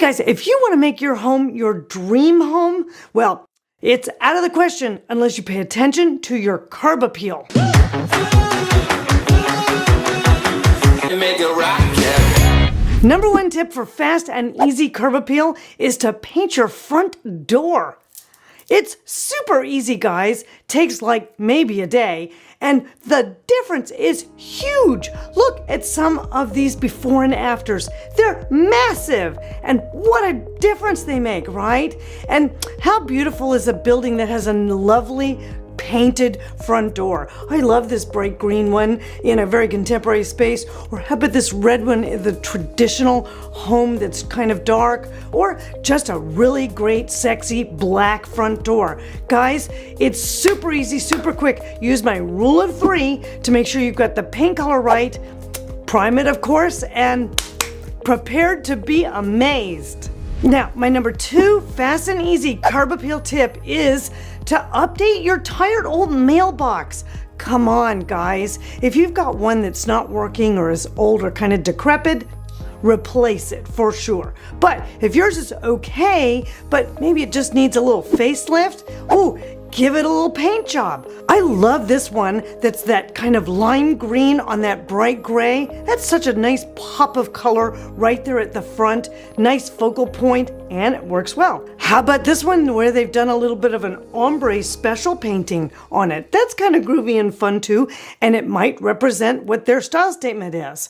guys, if you want to make your home your dream home, well, it's out of the question unless you pay attention to your curb appeal. Number one tip for fast and easy curb appeal is to paint your front door. It's super easy, guys. Takes like maybe a day. And the difference is huge. Look at some of these before and afters. They're massive. And what a difference they make, right? And how beautiful is a building that has a lovely painted front door? I love this bright green one in a very contemporary space. Or how about this red one in the traditional home that's kind of dark? Or just a really great, sexy black front door. Guys, it's super easy, super quick. Use my rule of 3 to make sure you've got the paint color right. Prime it, of course, and prepared to be amazed. Now, my number 2 fast and easy curb appeal tip is to update your tired old mailbox. Come on, guys. If you've got one that's not working or is old or kind of decrepit, replace it for sure. But if yours is okay, but maybe it just needs a little facelift, give it a little paint job. I love this one that's that kind of lime green on that bright gray. That's such a nice pop of color right there at the front. Nice focal point, and it works well. How about this one where they've done a little bit of an ombre special painting on it? That's kind of groovy and fun too, and it might represent what their style statement is.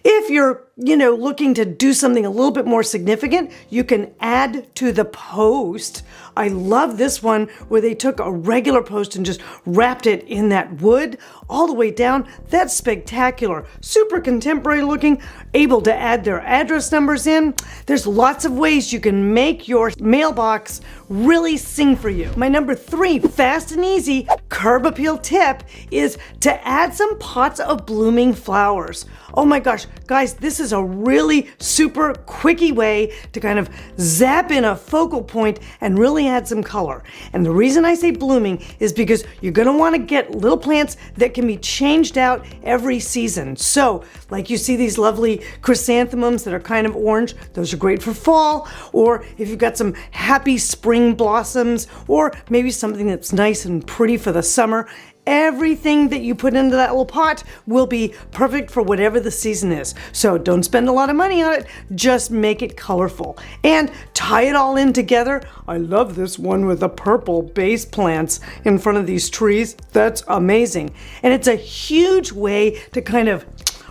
If you're, looking to do something a little bit more significant, you can add to the post. I love this one where they took a regular post and just wrapped it in that wood all the way down. That's spectacular. Super contemporary looking, able to add their address numbers in. There's lots of ways you can make your mailbox really sing for you. My number 3 fast and easy curb appeal tip is to add some pots of blooming flowers. Oh my gosh, guys, this is a really super quickie way to kind of zap in a focal point and really add some color. And the reason I say blooming is because you're gonna wanna get little plants that can be changed out every season. So, like you see these lovely chrysanthemums that are kind of orange, those are great for fall. Or if you've got some happy spring blossoms, or maybe something that's nice and pretty for the summer, everything that you put into that little pot will be perfect for whatever the season is. So don't spend a lot of money on it, just make it colorful. And tie it all in together. I love this one with the purple base plants in front of these trees. That's amazing. And it's a huge way to kind of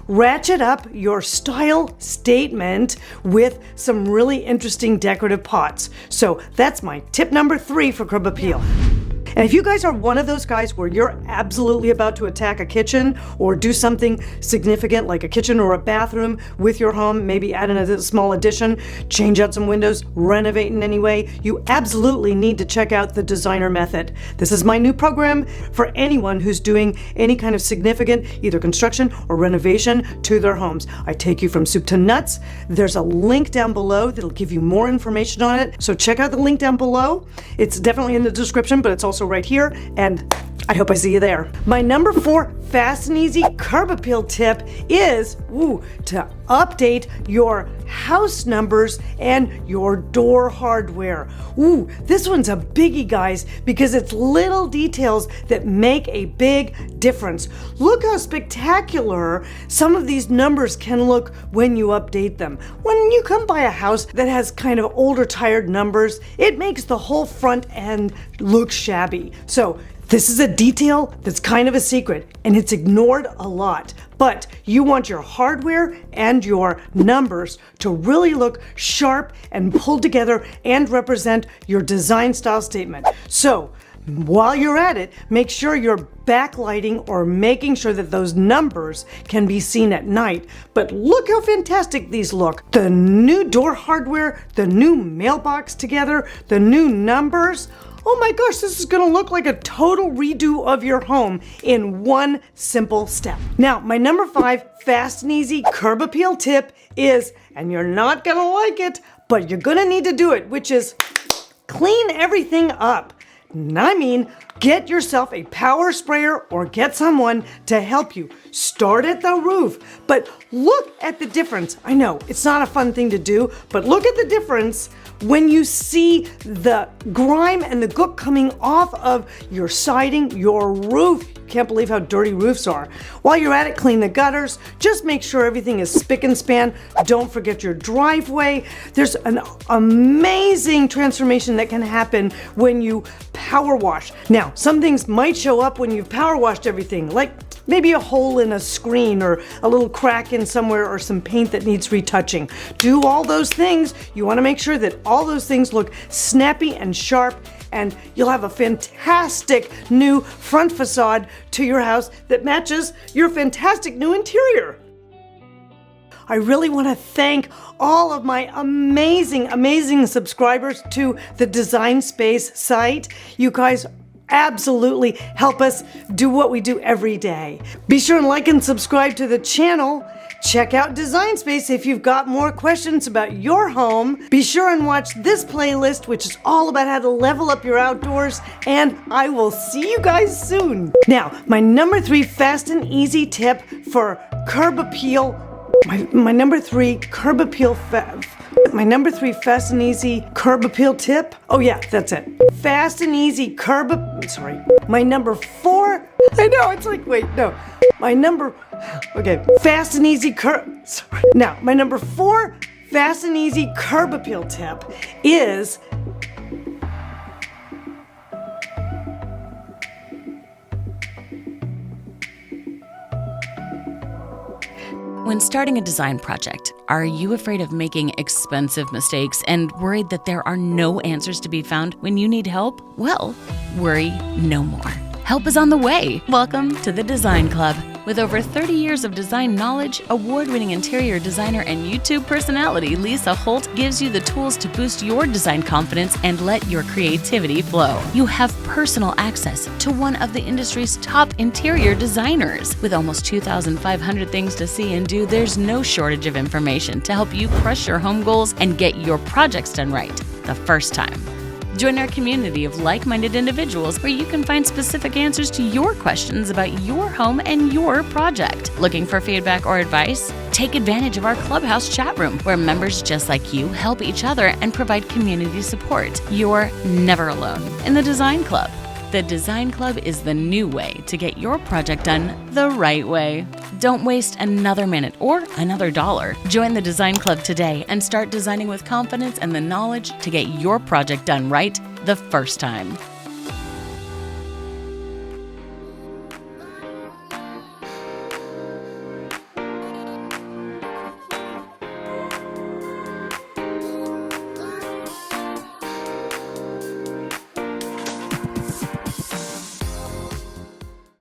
ratchet up your style statement with some really interesting decorative pots. So that's my tip number 3 for curb appeal. And if you guys are one of those guys where you're absolutely about to attack a kitchen or do something significant like a kitchen or a bathroom with your home, maybe add in a small addition, change out some windows, renovate in any way, you absolutely need to check out the designer method. This is my new program for anyone who's doing any kind of significant either construction or renovation to their homes. I take you from soup to nuts. There's a link down below that'll give you more information on it. So check out the link down below. It's definitely in the description, but it's also right here, and I hope I see you there. My number 4 fast and easy curb appeal tip is to update your house numbers and your door hardware. This one's a biggie, guys, because it's little details that make a big difference. Look how spectacular some of these numbers can look when you update them. When you come by a house that has kind of older, tired numbers, it makes the whole front end look shabby. So this is a detail that's kind of a secret, and it's ignored a lot. But you want your hardware and your numbers to really look sharp and pulled together and represent your design style statement. So while you're at it, make sure you're backlighting or making sure that those numbers can be seen at night. But look how fantastic these look. The new door hardware, the new mailbox together, the new numbers. Oh my gosh, this is gonna look like a total redo of your home in one simple step. Now, my number 5 fast and easy curb appeal tip is, and you're not gonna like it, but you're gonna need to do it, which is clean everything up. I mean, Get yourself a power sprayer or get someone to help you. Start at the roof, but look at the difference. I know it's not a fun thing to do, but look at the difference when you see the grime and the gook coming off of your siding, your roof. Can't believe how dirty roofs are. While you're at it, clean the gutters. Just make sure everything is spick and span. Don't forget your driveway. There's an amazing transformation that can happen when you power wash. Now, some things might show up when you've power washed everything, like maybe a hole in a screen or a little crack in somewhere or some paint that needs retouching. Do all those things. You want to make sure that all those things look snappy and sharp, and you'll have a fantastic new front facade to your house that matches your fantastic new interior. I really want to thank all of my amazing subscribers to the Design Space site. You guys absolutely help us do what we do every day. Be sure and like and subscribe to the channel. Check out Design Space if you've got more questions about your home. Be sure and watch this playlist, which is all about how to level up your outdoors, and I will see you guys soon. Now, my number 3 fast and easy tip for curb appeal. My number 3 curb appeal my number 3 fast and easy curb appeal tip. Oh yeah, that's it. Fast and easy My number 4. I know, it's like, wait, no. Fast and easy Now, my number 4 fast and easy curb appeal tip is when starting a design project, are you afraid of making expensive mistakes and worried that there are no answers to be found when you need help? Well, worry no more. Help is on the way. Welcome to the Design Club. With over 30 years of design knowledge, award-winning interior designer and YouTube personality Lisa Holt gives you the tools to boost your design confidence and let your creativity flow. You have personal access to one of the industry's top interior designers. With almost 2,500 things to see and do, there's no shortage of information to help you crush your home goals and get your projects done right the first time. Join our community of like-minded individuals where you can find specific answers to your questions about your home and your project. Looking for feedback or advice? Take advantage of our Clubhouse chat room where members just like you help each other and provide community support. You're never alone in the Design Club. The Design Club is the new way to get your project done the right way. Don't waste another minute or another dollar. Join the Design Club today and start designing with confidence and the knowledge to get your project done right the first time.